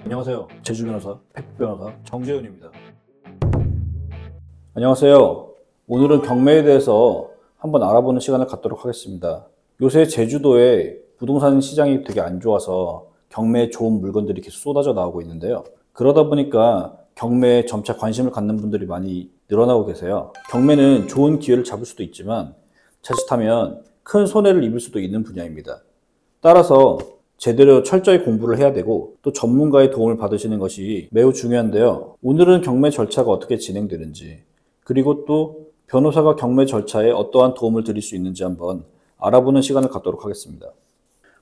안녕하세요. 제주 변호사, 팩 변호사 정재훈입니다. 안녕하세요. 오늘은 경매에 대해서 한번 알아보는 시간을 갖도록 하겠습니다. 요새 제주도에 부동산 시장이 되게 안 좋아서 경매에 좋은 물건들이 계속 쏟아져 나오고 있는데요. 그러다 보니까 경매에 점차 관심을 갖는 분들이 많이 늘어나고 계세요. 경매는 좋은 기회를 잡을 수도 있지만 자칫하면 큰 손해를 입을 수도 있는 분야입니다. 따라서 제대로 철저히 공부를 해야 되고 또 전문가의 도움을 받으시는 것이 매우 중요한데요. 오늘은 경매 절차가 어떻게 진행되는지, 그리고 또 변호사가 경매 절차에 어떠한 도움을 드릴 수 있는지 한번 알아보는 시간을 갖도록 하겠습니다.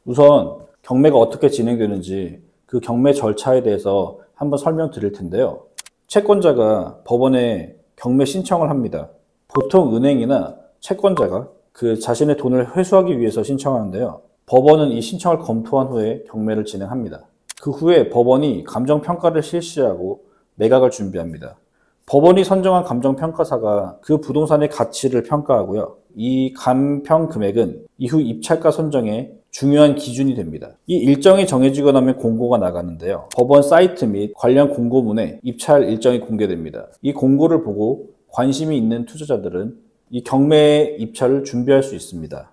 우선 경매가 어떻게 진행되는지 그 경매 절차에 대해서 한번 설명드릴 텐데요. 채권자가 법원에 경매 신청을 합니다. 보통 은행이나 채권자가 그 자신의 돈을 회수하기 위해서 신청하는데요. 법원은 이 신청을 검토한 후에 경매를 진행합니다. 그 후에 법원이 감정평가를 실시하고 매각을 준비합니다. 법원이 선정한 감정평가사가 그 부동산의 가치를 평가하고요. 이 감평 금액은 이후 입찰가 선정에 중요한 기준이 됩니다. 이 일정이 정해지고 나면 공고가 나가는데요. 법원 사이트 및 관련 공고문에 입찰 일정이 공개됩니다. 이 공고를 보고 관심이 있는 투자자들은 이 경매 입찰을 준비할 수 있습니다.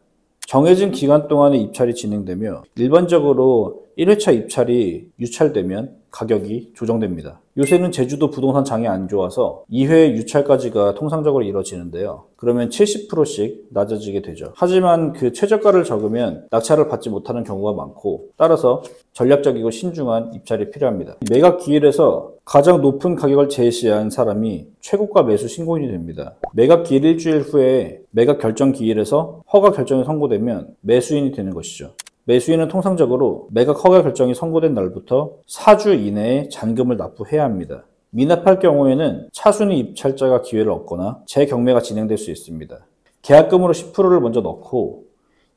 정해진 기간 동안에 입찰이 진행되며 일반적으로 1회차 입찰이 유찰되면 가격이 조정됩니다. 요새는 제주도 부동산 장이 안 좋아서 2회 유찰까지가 통상적으로 이루어지는데요. 그러면 70%씩 낮아지게 되죠. 하지만 그 최저가를 적으면 낙찰을 받지 못하는 경우가 많고, 따라서 전략적이고 신중한 입찰이 필요합니다. 매각 기일에서 가장 높은 가격을 제시한 사람이 최고가 매수 신고인이 됩니다. 매각 기일 일주일 후에 매각 결정 기일에서 허가 결정이 선고되면 매수인이 되는 것이죠. 매수인은 통상적으로 매각 허가 결정이 선고된 날부터 4주 이내에 잔금을 납부해야 합니다. 미납할 경우에는 차순위 입찰자가 기회를 얻거나 재경매가 진행될 수 있습니다. 계약금으로 10%를 먼저 넣고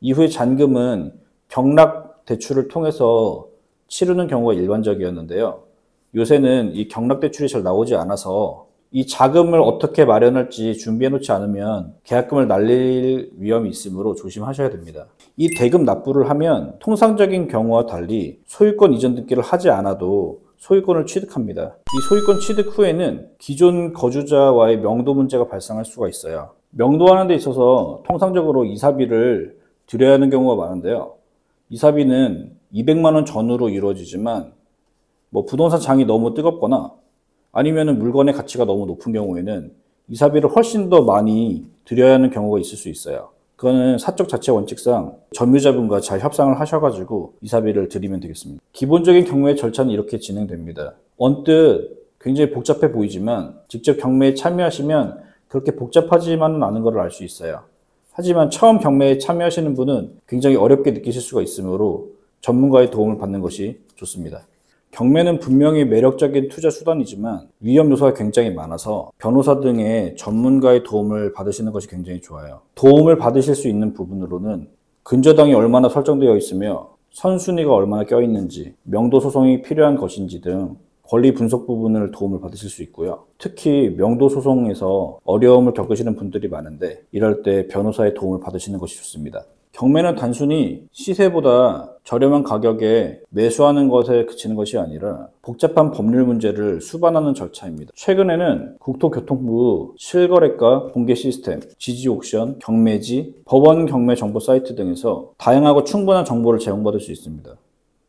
이후에 잔금은 경락 대출을 통해서 치르는 경우가 일반적이었는데요. 요새는 이 경락 대출이 잘 나오지 않아서 이 자금을 어떻게 마련할지 준비해 놓지 않으면 계약금을 날릴 위험이 있으므로 조심하셔야 됩니다. 이 대금 납부를 하면 통상적인 경우와 달리 소유권 이전 등기를 하지 않아도 소유권을 취득합니다. 이 소유권 취득 후에는 기존 거주자와의 명도 문제가 발생할 수가 있어요. 명도하는 데 있어서 통상적으로 이사비를 들여야 하는 경우가 많은데요. 이사비는 200만 원 전후로 이루어지지만 부동산 장이 너무 뜨겁거나 아니면 물건의 가치가 너무 높은 경우에는 이사비를 훨씬 더 많이 들여야 하는 경우가 있을 수 있어요. 그거는 사적 자체 원칙상 점유자분과 잘 협상을 하셔가지고 이사비를 드리면 되겠습니다. 기본적인 경매 절차는 이렇게 진행됩니다. 언뜻 굉장히 복잡해 보이지만 직접 경매에 참여하시면 그렇게 복잡하지만은 않은 것을 알 수 있어요. 하지만 처음 경매에 참여하시는 분은 굉장히 어렵게 느끼실 수가 있으므로 전문가의 도움을 받는 것이 좋습니다. 경매는 분명히 매력적인 투자 수단이지만 위험 요소가 굉장히 많아서 변호사 등의 전문가의 도움을 받으시는 것이 굉장히 좋아요. 도움을 받으실 수 있는 부분으로는 근저당이 얼마나 설정되어 있으며 선순위가 얼마나 껴있는지, 명도 소송이 필요한 것인지 등 권리 분석 부분을 도움을 받으실 수 있고요. 특히 명도 소송에서 어려움을 겪으시는 분들이 많은데 이럴 때 변호사의 도움을 받으시는 것이 좋습니다. 경매는 단순히 시세보다 저렴한 가격에 매수하는 것에 그치는 것이 아니라 복잡한 법률 문제를 수반하는 절차입니다. 최근에는 국토교통부 실거래가 공개 시스템, 지지옥션, 경매지, 법원 경매 정보 사이트 등에서 다양하고 충분한 정보를 제공받을 수 있습니다.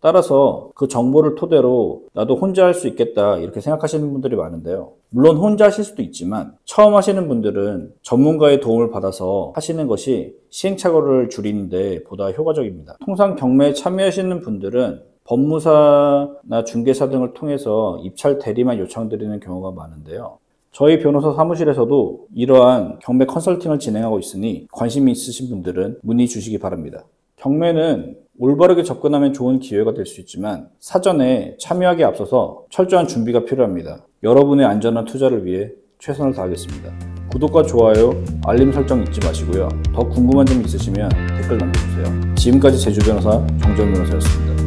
따라서 그 정보를 토대로 나도 혼자 할 수 있겠다 이렇게 생각하시는 분들이 많은데요. 물론 혼자 하실 수도 있지만 처음 하시는 분들은 전문가의 도움을 받아서 하시는 것이 시행착오를 줄이는 데 보다 효과적입니다. 통상 경매에 참여하시는 분들은 법무사나 중개사 등을 통해서 입찰 대리만 요청드리는 경우가 많은데요. 저희 변호사 사무실에서도 이러한 경매 컨설팅을 진행하고 있으니 관심이 있으신 분들은 문의 주시기 바랍니다. 경매는 올바르게 접근하면 좋은 기회가 될 수 있지만 사전에 참여하기에 앞서서 철저한 준비가 필요합니다. 여러분의 안전한 투자를 위해 최선을 다하겠습니다. 구독과 좋아요, 알림 설정 잊지 마시고요. 더 궁금한 점 있으시면 댓글 남겨주세요. 지금까지 제주 변호사 정재훈 변호사였습니다.